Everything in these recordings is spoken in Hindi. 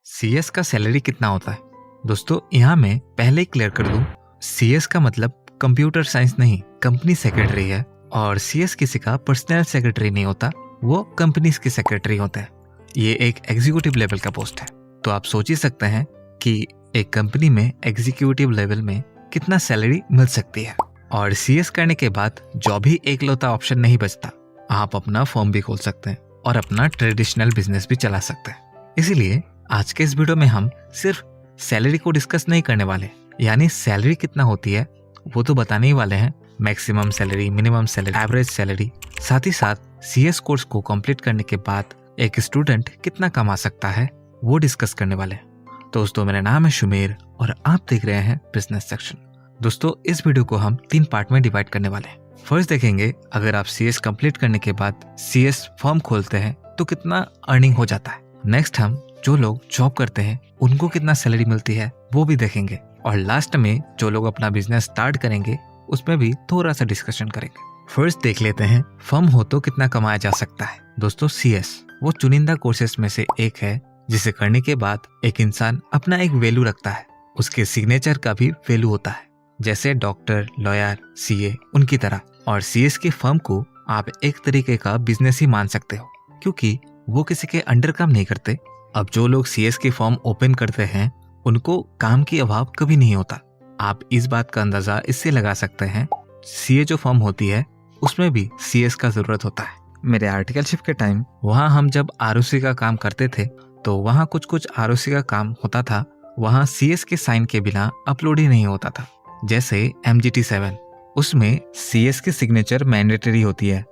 सीएस का सैलरी कितना होता है? दोस्तों यहाँ मैं पहले ही क्लियर कर दूं, सीएस का मतलब कंप्यूटर साइंस नहीं, कंपनी सेक्रेटरी है। और सीएस किसी का पर्सनल सेक्रेटरी नहीं होता, वो कंपनीज की सेक्रेटरी होता है। ये एक एग्जीक्यूटिव लेवल का पोस्ट है। तो आप सोच ही सकते हैं कि एक कंपनी में एग्जीक्यूटिव लेवल में कितना सैलरी मिल सकती है। और सीएस करने के बाद जॉब ही एक लौता ऑप्शन नहीं बचता, आप अपना फर्म भी खोल सकते हैं और अपना ट्रेडिशनल बिजनेस भी चला सकते हैं। इसीलिए आज के इस वीडियो में हम सिर्फ सैलरी को डिस्कस नहीं करने वाले, यानी सैलरी कितना होती है वो तो बताने ही वाले हैं। Maximum salary, minimum salary, average salary, साथ ही साथ सीएस कोर्स को कंप्लीट करने के बाद एक स्टूडेंट कितना कमा सकता है वो डिस्कस करने वाले हैं। दोस्तों मेरा नाम है शुमेर और आप देख रहे हैं बिजनेस सेक्शन। दोस्तों इस वीडियो को हम 3 पार्ट में डिवाइड करने वाले हैं। फर्स्ट देखेंगे अगर आप सीएस कंप्लीट करने के बाद सीएस फर्म खोलते हैं तो कितना अर्निंग हो जाता है। नेक्स्ट हम जो लोग जॉब करते हैं उनको कितना सैलरी मिलती है वो भी देखेंगे। और लास्ट में जो लोग अपना बिजनेस स्टार्ट करेंगे उसमें भी थोड़ा सा डिस्कशन करेंगे। फर्स्ट देख लेते हैं फर्म हो तो कितना कमाया जा सकता है। दोस्तों सीएस वो चुनिंदा कोर्सेस में से एक है जिसे करने के बाद एक इंसान अपना एक वैल्यू रखता है, उसके सिग्नेचर का भी वैल्यू होता है, जैसे डॉक्टर, लॉयर, सीए उनकी तरह। और सीएस की फर्म को आप एक तरीके का बिजनेस ही मान सकते हो, क्योंकि वो किसी के अंडर काम नहीं करते। अब जो लोग सीएस की फर्म ओपन करते हैं उनको काम की अभाव कभी नहीं होता। आप इस बात का अंदाजा इससे लगा सकते हैं, सीए जो फर्म होती है उसमें भी सीएस का जरूरत होता है। मेरे आर्टिकलशिप के टाइम वहाँ हम जब आरओसी का काम करते थे तो वहाँ कुछ आरओसी का काम होता था, वहाँ सीएस के साइन के बिना अपलोड ही नहीं होता था। जैसे MGT7 उसमें सीएस की सिग्नेचर मैंडेटरी होती है।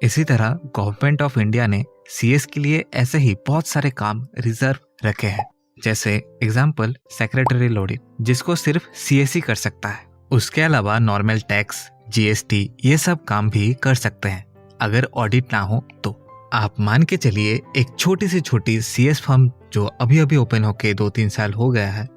इसी तरह गवर्नमेंट ऑफ इंडिया ने सीएस के लिए ऐसे ही बहुत सारे काम रिजर्व रखे हैं, जैसे एग्जाम्पल सेक्रेटरी ऑडिट जिसको सिर्फ सीएस ही कर सकता है। उसके अलावा नॉर्मल टैक्स, जीएसटी ये सब काम भी कर सकते हैं अगर ऑडिट ना हो तो। आप मान के चलिए एक छोटी से छोटी सीएस फर्म जो अभी अभी ओपन होके 2-3 साल हो गया है,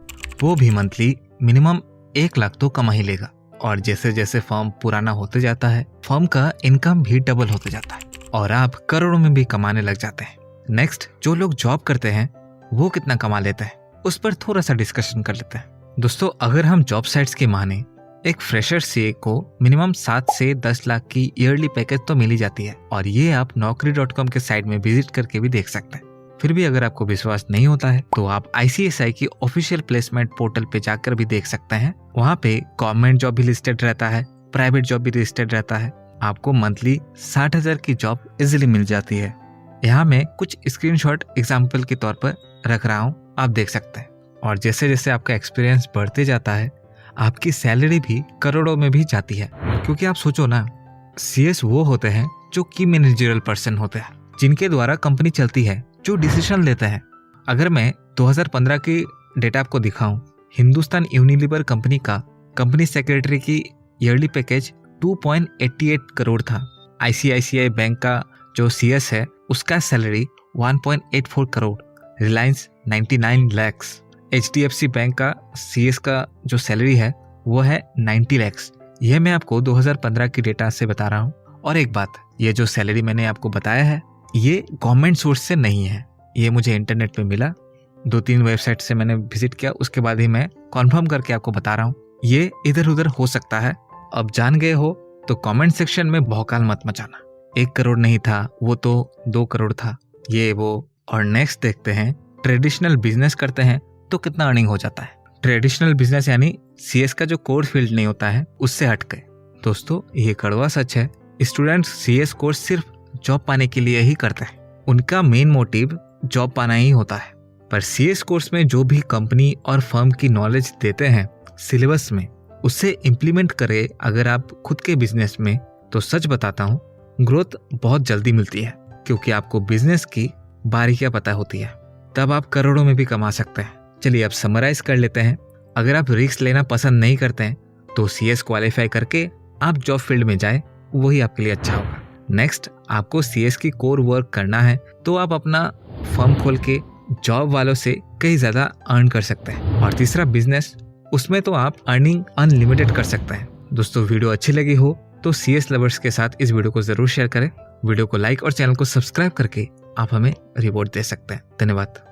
वो भी मंथली मिनिमम 1 लाख तो कमा ही लेगा। और जैसे जैसे फर्म पुराना होते जाता है फर्म का इनकम भी डबल होते जाता है और आप करोड़ों में भी कमाने लग जाते हैं। नेक्स्ट जो लोग जॉब करते हैं वो कितना कमा लेते हैं उस पर थोड़ा सा डिस्कशन कर लेते हैं। दोस्तों अगर हम जॉब साइट्स की माने, एक फ्रेशर सीए को मिनिमम 7 से 10 लाख की ईयरली पैकेज तो मिल ही जाती है। और ये आप naukri.com के साइट में विजिट करके भी देख सकते हैं। फिर भी अगर आपको विश्वास नहीं होता है तो आप ICSI की ऑफिशियल प्लेसमेंट पोर्टल पे जाकर भी देख सकते हैं। वहाँ पे गवर्नमेंट जॉब भी लिस्टेड रहता है, प्राइवेट जॉब भी लिस्टेड रहता है। आपको मंथली 60,000 की जॉब इजिली मिल जाती है। यहाँ मैं कुछ स्क्रीनशॉट एग्जाम्पल के तौर पर रख रहा हूँ, आप देख सकते हैं। और जैसे जैसे आपका एक्सपीरियंस बढ़ते जाता है आपकी सैलरी भी करोड़ों में भी जाती है। क्योंकि आप सोचो ना, सीएस वो होते हैं जो की मैनेजरियल पर्सन होते हैं, जिनके द्वारा कंपनी चलती है, जो डिसीजन लेते हैं। अगर मैं 2015 की डेटा आपको दिखाऊं, हिंदुस्तान यूनिलीवर कंपनी का कंपनी सेक्रेटरी की ईयरली पैकेज 2.88 करोड़ था। ICICI बैंक का जो सीएस है उसका salary 1.84 crore, Reliance 99 lakhs, HDFC bank का सीएस का जो सैलरी है वो है 90 लैक्स। यह मैं आपको 2015 की डेटा से बता रहा हूँ। और एक बात, ये जो सैलरी मैंने आपको बताया है ये गवर्नमेंट सोर्स से नहीं है, ये मुझे इंटरनेट पे मिला। 2-3 वेबसाइट से मैंने विजिट किया, उसके बाद ही मैं कॉन्फर्म करके आपको बता रहा हूँ। ये इधर उधर हो सकता है, अब जान गए हो तो कमेंट सेक्शन में भौकाल मत मचाना। 1 करोड़ नहीं था वो तो 2 करोड़ था, ये वो। और नेक्स्ट देखते हैं ट्रेडिशनल बिजनेस करते हैं तो कितना अर्निंग हो जाता है। ट्रेडिशनल बिजनेस यानी सीएस का जो कोर फील्ड नहीं होता है उससे हट के। दोस्तों ये कड़वा सच है, स्टूडेंट्स सीएस कोर्स सिर्फ जॉब पाने के लिए ही करते हैं, उनका मेन मोटिव जॉब पाना ही होता है। पर सीएस कोर्स में जो भी कंपनी और फर्म की नॉलेज देते हैं सिलेबस में, उससे इम्प्लीमेंट करें अगर आप खुद के बिजनेस में, तो सच बताता हूँ ग्रोथ बहुत जल्दी मिलती है। क्योंकि आपको बिजनेस की बारीकियां पता होती है, तब आप करोड़ों में भी कमा सकते हैं। चलिए अब समराइज कर लेते हैं। अगर आप रिस्क लेना पसंद नहीं करते हैं तो सीएस क्वालिफाई करके आप जॉब फील्ड में जाएं, वही आपके लिए अच्छा होगा। नेक्स्ट आपको सीएस की कोर वर्क करना है तो आप अपना फर्म खोल के जॉब वालों से कहीं ज्यादा अर्न कर सकते हैं। और तीसरा बिजनेस, उसमें तो आप अर्निंग अनलिमिटेड कर सकते हैं। दोस्तों वीडियो अच्छी लगी हो तो सीएस लवर्स के साथ इस वीडियो को जरूर शेयर करें। वीडियो को लाइक और चैनल को सब्सक्राइब करके आप हमें रिवॉर्ड दे सकते हैं। धन्यवाद।